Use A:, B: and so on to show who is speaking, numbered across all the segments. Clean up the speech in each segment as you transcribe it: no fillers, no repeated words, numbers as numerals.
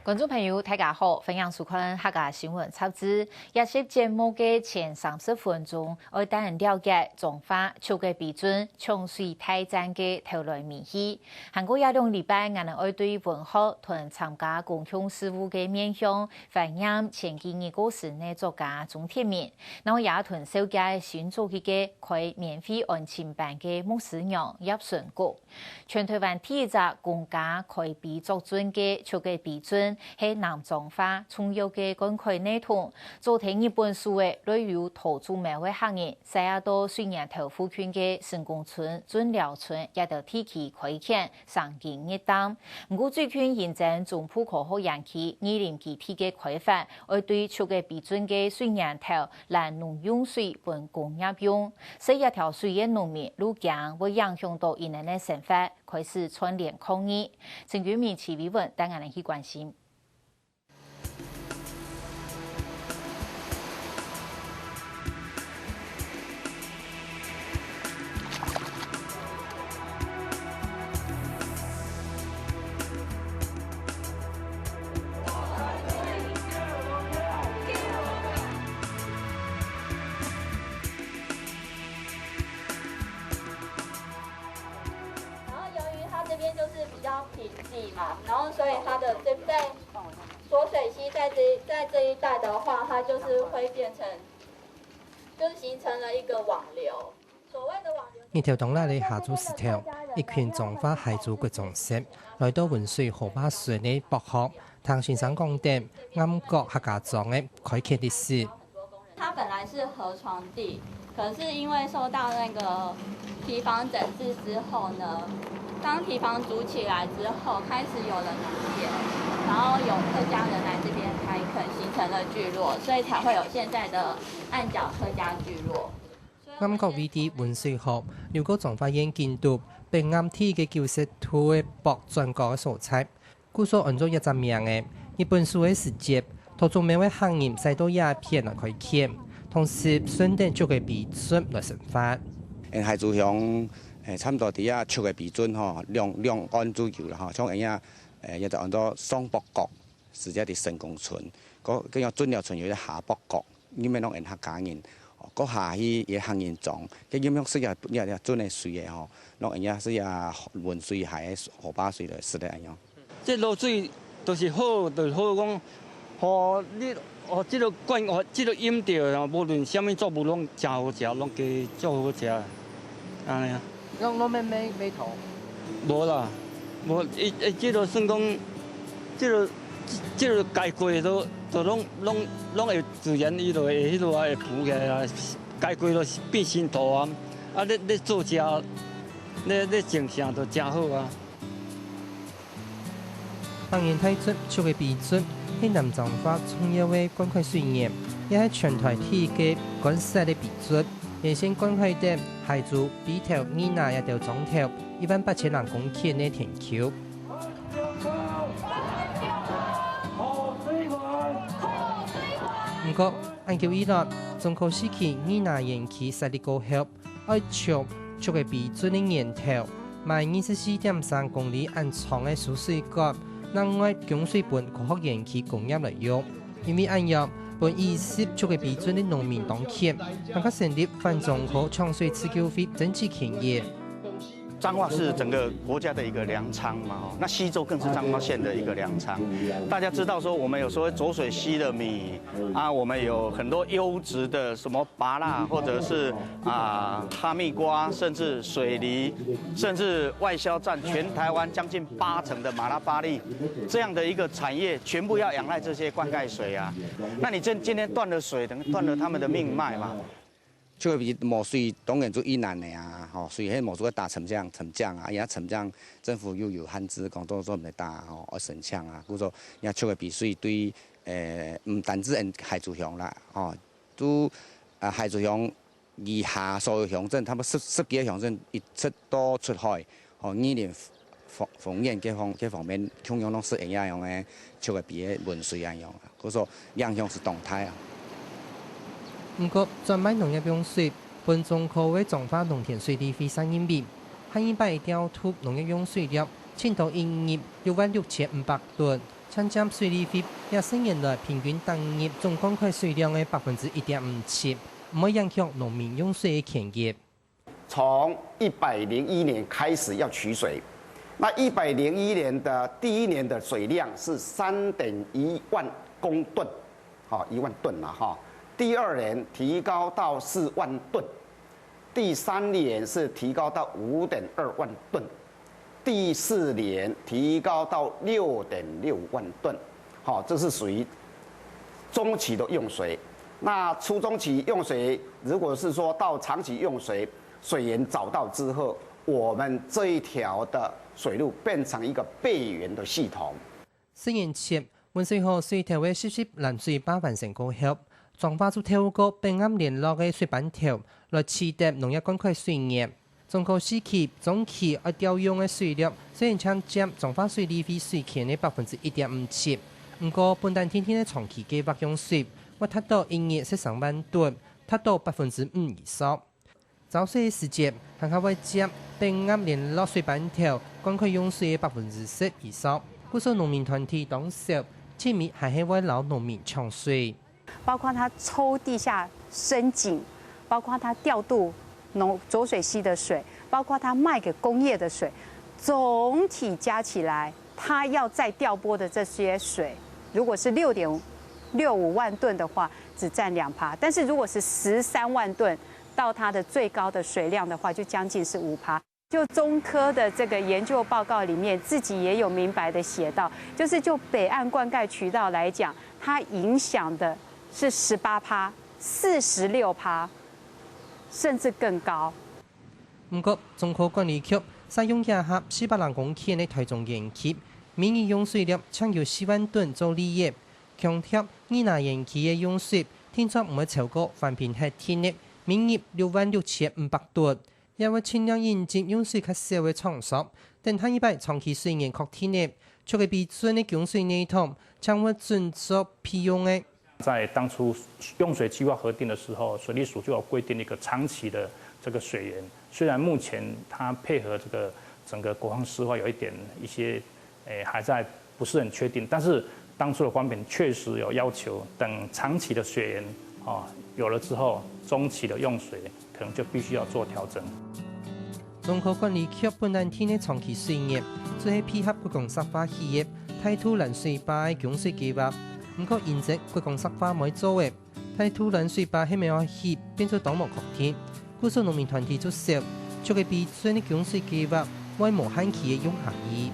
A: 观众朋友，大家好，欢迎收看客家新闻插枝。也是节目的前30分钟，我带人了解中华秋季比准冲水大战的头来面戏。韩国也2礼拜，我们会对文学同参加公共事务的面向，反映前几年故事的作家钟铁面，然后也同首届新做起的开免费安亲班的牧师娘叶顺国。全台湾第一只公家开比作准的秋季比准。係南中華重要嘅公開內容，做睇日本書嘅旅遊投資每位客人，西亞到雖然頭府區嘅成功村、準寮村也都提起開墾上建一檔。唔過最近現正總鋪可好引起20幾批嘅開發，會對秋季比準嘅雖然頭來農用水本工業用，所以一條水嘅農民路徑會影響到伊人嘅生活，開始串聯抗議。請據面持維穩，等我哋去關心。
B: 这边就是比较平地嘛，然后所以它的在浊水溪在这一带的话，它就是会变成，就是形成了一个网流。所谓的网流。
C: 呢條東拉里下組石頭，一群中華海族嘅種色來到雲水河壩水嘅博學，唐先生講的啱國客家莊嘅開墾歷史。
B: 它本來是河床地，可是因為受到那個堤防整治之後呢，當堤防築起來之後，開始有了農業，然後有客家人來這邊開墾，形成了聚落，所以才會有現在的岸角客家聚落。
C: 啱國位啲雲水河，如果中華縣建築並啱天嘅舊石土嘅博全國嘅素材，故所按照一隻名嘅日本書嘅時節。途中每位客人使到鴉片來開墾，同時選定足嘅比準來生發。
D: 海珠鄉差唔多啲啊，足嘅比準吼，兩岸左右啦吼，像咁樣亦就按照雙北角，是一啲成功村，嗰個準寮村有啲下北角，咁樣攏客家人，嗰下去也客人種，咁樣是也準嘅水嘅吼，攏咁樣是也溫水海河壩水嚟是嚟咁樣。
E: 即落水都是好，就好講。你這個管這個飲料，無論什麼作物攏真好食，攏加做好食，安尼啊。
C: 攏咩圖？
E: 無啦，無這個算講，這個改過都攏會自然伊就會迄落會浮起來啊，改過就變新土啊，啊你做食，你形象就真好啊。
C: 當然睇出出嘅比準。喺南中華重要嘅關開水源，也係全台體嘅關塞嘅比準。原先關開的海珠比頭爾那一條總頭18000人公頃嘅田橋。不過，按照以來，中考時期爾那延期實力高後，愛朝出嘅比準嘅源頭，賣24.3公里按長嘅輸水管。另外，供水本科學園區工業來用，因為按樣本20足嘅比準的農民當欠，更加成立反中和搶水自救會爭取權益。
F: 彰化是整個國家的一個糧倉嘛，那溪州更是彰化縣的一個糧倉。大家知道說，我們有所謂濁水溪的米啊，我們有很多優質的什麼芭樂，或者是哈密瓜，甚至水梨，甚至外銷佔全台灣將近80%的馬拉巴栗，這樣的一個產業，全部要仰賴這些灌溉水啊。那你今天斷了水，等於斷了他們的命脈嘛。
D: 就會比冇水當然就困難的啊，吼，所以喺冇水大沉降啊，而家沉降政府又有限制，講到唔係大吼，而省搶啊，故說而家出嘅比水對唔單止海珠鄉啦，吼，都海珠鄉以下所有鄉鎮，差唔多十幾個鄉鎮一出多出海，吼，2年豐原嘅方面，同樣攏是一樣嘅出嘅比嘅溫水一樣，故說影響是動態啊。
C: 不過，專賣農業用水，本中考嘅中華農田水利費3億元，下100條土農業用水量，前途營業66500噸，参加水利费也10年来平均当日总灌溉水量的1.57%，唔会影响农民用水的田业。
G: 从101年开始要取水，那101年的第一年的水量是3.1万公吨，好1万吨了哈。第二年提高到4万吨，第三年是提高到5.2万吨，第四年提高到6.6万吨，好，这是属于中期的用水。那初中期用水，如果是说到长期用水，水源找到之后，我们这一条的水路变成一个备源的系统。
C: 4年前，温水河水条的10拦水坝完成过后，彰化就透过平安联络的水板条来取得农业灌溉水源。中考时期总期要调用的水量虽然抢占彰化水利费水权的1.57%，不过本单天天的长期计划用水，我达到1日13万吨，达到5%以上。早水时节，还可以接平安联络水板条灌溉用水的10%以上。不少农民团体当时前面还是为老农民抢水，
H: 包括它抽地下深井，包括它调度浊水溪的水，包括它卖给工业的水，总体加起来，它要再调拨的这些水，如果是6.65万吨的话，只占2%；但是如果是13万吨，到它的最高的水量的话，就将近是5%。就中科的这个研究报告里面，自己也有明白的写到，就是就北岸灌溉渠道来讲，它影响的是18%、46%，甚至更高。
C: 不过，中科管理局使用亚合400人公顷的台中园区，每日用水量抢由4万吨做利益，强调宜兰园区的用水听说唔会超过环评核天的每日66500吨。也会尽量引进用水较少的场所，但他100长期水源确定的，就会比准的供水系统将会准作批用的。
I: 在当初用水计划核定的时候，水利署就有规定一个长期的这个水源。虽然目前它配合这个整个国防湿化有一些还在不是很确定，但是当初的环评确实有要求，等长期的水源有了之后，中期的用水可能就必须要做调整。
C: 中科管理局本单天的长期水源，做係配合國共石化企業太土攔水壩嘅供水計劃。不過現時國共石化冇做嘅，太土攔水壩係咪可以變做當務確定？不少農民團體就說，就係比準嘅供水計劃為無限期嘅用下意。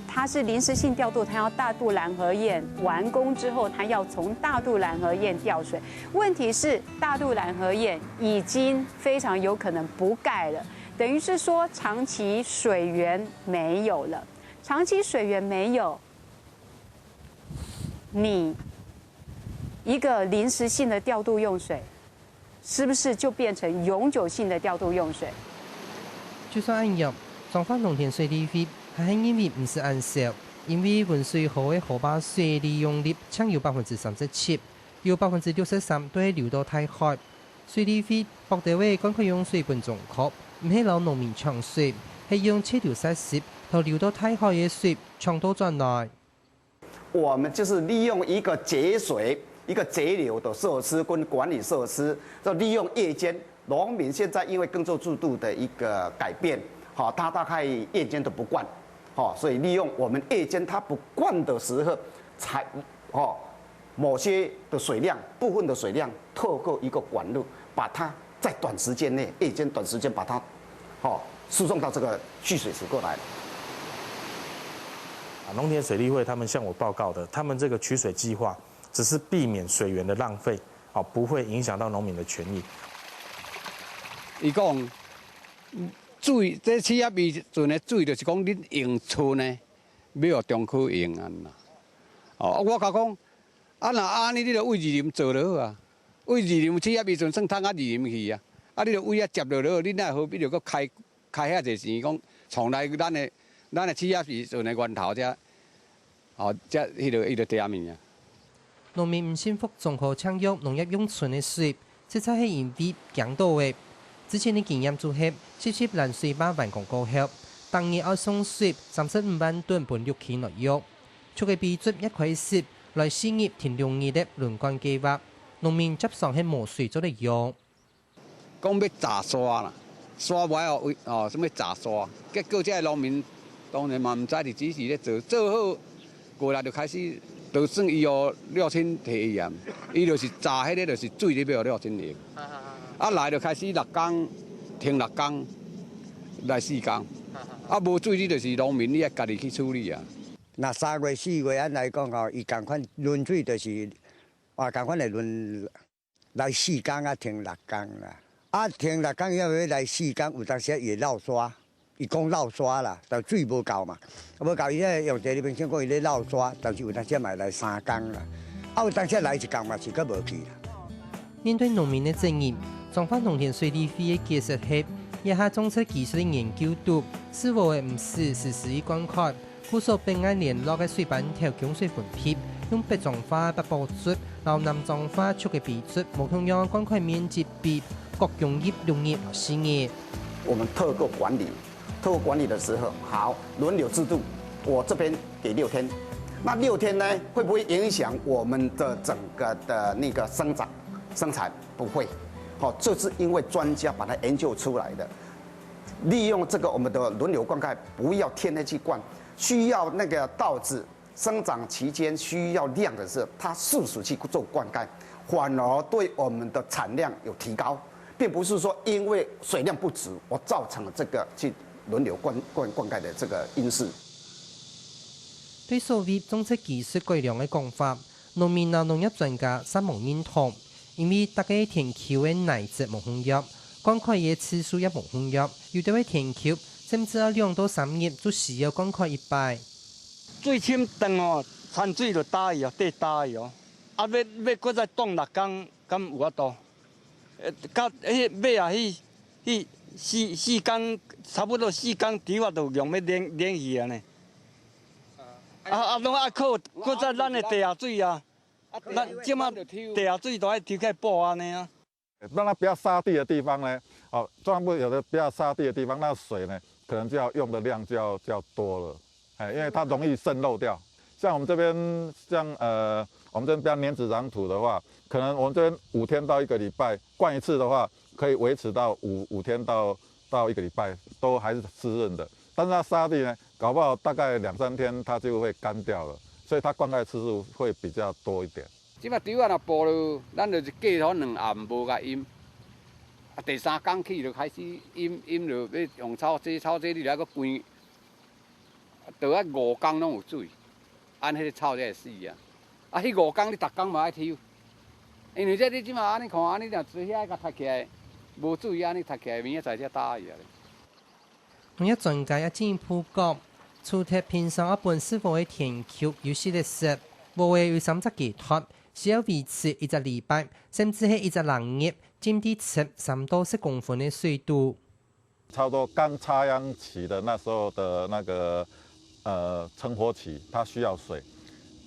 H: 它是臨時性調度，它要大肚攔河堰完工之後，它要從大肚攔河堰調水。問題是大肚攔河堰已經非常有可能不蓋了，等於是說長期水源沒有了。長期水源沒有，你一個臨時性的調度用水，是不是就變成永久性的調度用水？
C: 就算按入，彰化農田水利費。係因為唔是按少，因為溫水河嘅河壩水利用率搶有37%，有63%都係流到大海。水利費博地位灌溉用水本總確，唔係老農民搶水，係用切條塞蝕同流到大海嘅水搶到轉來。
G: 我們就是利用一個節水、一個節流的設施跟管理設施，就利用夜間。農民現在因為耕作制度的一個改變，好，他大概夜間都不灌。所以利用我们夜间它不灌的时候，才某些的水量部分的水量，透过一个管路，把它在短时间内夜间短时间把它输送到这个蓄水池过来。
J: 农田水利会他们向我报告的，他们这个取水计划只是避免水源的浪费，不会影响到农民的权益。
K: 伊讲。水这企业未准的水，就是讲恁用村呢，要互中科用啊啦。我甲讲，若安尼你就为二林做就好啊。为二林企业未准算摊啊二林去啊。你就为接落落，恁奈何必要搁开遐济钱？讲从来咱的企业时阵的源头才，才迄个点面啊。
C: 農民唔信服中科搶用農業用村的水，實在係因為強盜嘅。之前的經驗就係17攔水壩完工過後，當日要送水35萬噸本6期內用。出嘅批准一開始來試驗田農業的輪灌計劃，農民接上係無水做嚟用。
K: 講要炸沙啦，沙歪哦，什麼炸沙？結果這農民當然嘛唔知，就只是咧做好過來就開始，就算伊有6000體驗，伊就是炸迄個就是水裡邊有6000粒，啊來就開始6工停6工來4工，啊無水你就是農民你要家己去處理啊。
L: 那3月4月咱來講吼，伊共款輪水就是共款來輪來4工啊，停6工啦。啊，停6工要來4工，有當時伊會漏沙，伊講漏沙啦，但水無夠嘛，無夠伊咧用第二邊先講伊咧漏沙，但是有當時嘛來3工啦，啊有當時來1工嘛是佫無去啦。
C: 面對農民的爭議，中華農田水利會嘅技術協也下種出技術的研究度，是否會唔是實施於關卡。附屬並按聯絡嘅水板條供水分配，用北彰化北部出，然後南彰化出嘅比出，無同樣關塊面積比各用業農業事業。
G: 我們透過管理的時候，好輪流制度，我這邊給6天，那6天呢，會不會影響我們的整個的那個生產？不會，好，這是因為專家把它研究出來的，利用這個我們的輪流灌溉，不要天天去灌。需要那個稻子生長期間需要量的時候，它適時去做灌溉，反而對我們的產量有提高，並不是說因為水量不足，我造成了這個去輪流灌溉的這個因素。
C: 對所謂種植技術改良的講法，農民和農業專家三無認同，因為大家田丘的內質無豐裕，灌溉嘅次數也無豐裕，有啲嘅田丘。甚至要2到3日就需要灌溉一擺。
E: 最深長哦，產水就大伊哦，地大伊哦。啊，要擱再凍6工，敢有法度？甲尾啊，4工，差不多4工，豬話就用要冷去啊呢。攏愛靠擱再咱的地下水啊，咱即馬地下水都愛抽起來補安尼啊。
M: 讓它不要沙地的地方呢，哦，裝不有的不要沙地的地方，那水呢？可能就要用的量就要多了，因为它容易渗漏掉。像我们这边，我们这边比较黏质壤土的话，可能我们这边5天到1个礼拜灌一次的话，可以维持到5天到1个礼拜都还是湿润的。但是它沙地呢，搞不好大概2、3天它就会干掉了，所以它灌溉次数会比较多一点。
K: 即摆猪啊，若播了，咱就是隔好2暗无甲淹。啊，第3工起就開始淹就要用草劑，你來個關，就要5工攏有水，按迄個草才會死啊！啊，迄5工你逐工嘛愛抽，因為這你即馬安尼看，安尼若水遐甲塌起來，無水安尼塌起來，明仔載才打伊啊！
C: 農業專家也進一步講，除咗平常一般是否嘅田丘有時的濕，無會有3隻寄託，需要維持1個禮拜，甚至係1個人月。佔地3到4公分的水度，
M: 差不多剛插秧期的那時候的那個成活期，它需要水。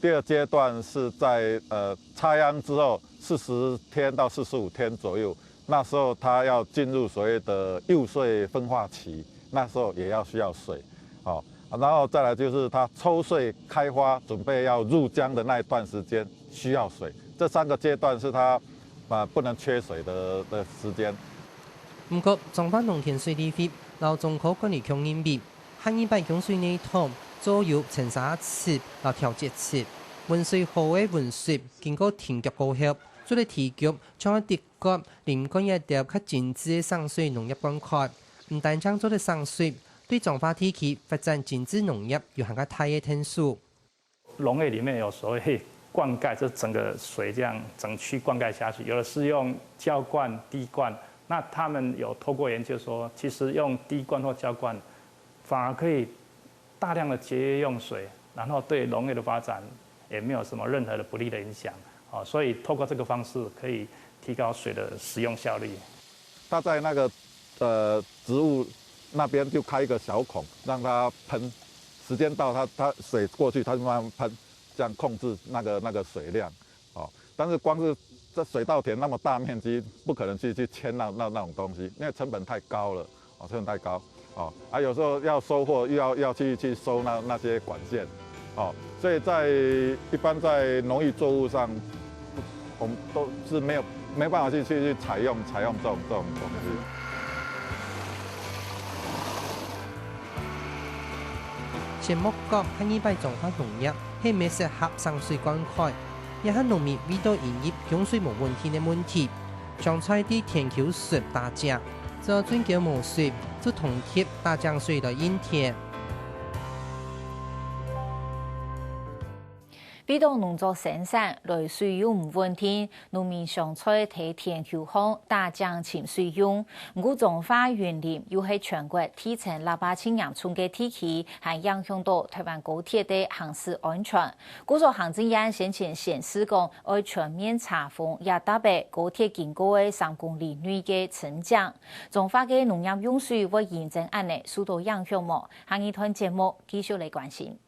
M: 第2階段是在插秧之後40天到45天左右，那時候它要進入所謂的幼穗分化期，那時候也要需要水。好，然後再來就是它抽穗開花，準備要入漿的那一段時間需要水。這3個階段是它不能缺水的時間。
C: 不過，中華農田水利會老中科管理局認為，下100供水內桶左右沉沙池和調節池，溫水河的溫水經過停局過後，做了提供將一個連貫一條較精緻的省水農業灌溉，唔但將做了省水，對中華地區發展精緻農業有很大的天數。
I: 農業裡面有所謂灌溉，就整個水這樣整區灌溉下去，有的是用澆灌、滴灌。那他們有透過研究說，其實用滴灌或澆灌，反而可以大量的節約用水，然後對農業的發展也沒有什麼任何的不利的影響。所以透過這個方式可以提高水的使用效率。
M: 它在那個植物那邊就開一個小孔，讓它噴，時間到它水過去，它就慢慢噴。這樣控制那個水量，但是光是這水稻田那麼大面積，不可能去牽那種東西，因為成本太高了，成本太高，有時候要收貨又要去收那些管線，哦，所以在一般在农业作物上，我们都是没办法去采用这种东西。
C: 前木角喺呢塊種法農業係咪適合上水灌溉，也係農民遇到營業用水無問題嘅問題。將菜地田球水打架，這專叫無水，就同貼打漿水的陰天。
A: 被動農作生產來水用唔穩定，農民上菜睇田球項打漿潛水用。唔種花園林又係全國體層800人村嘅地區，係影響到台灣高鐵的行駛安全。故所行政院先前顯示講，要全面查封也特別高鐵經過嘅3公里內嘅村江。種花嘅農業用水會驗證案例受到影響冇？下一段節目繼續嚟關心。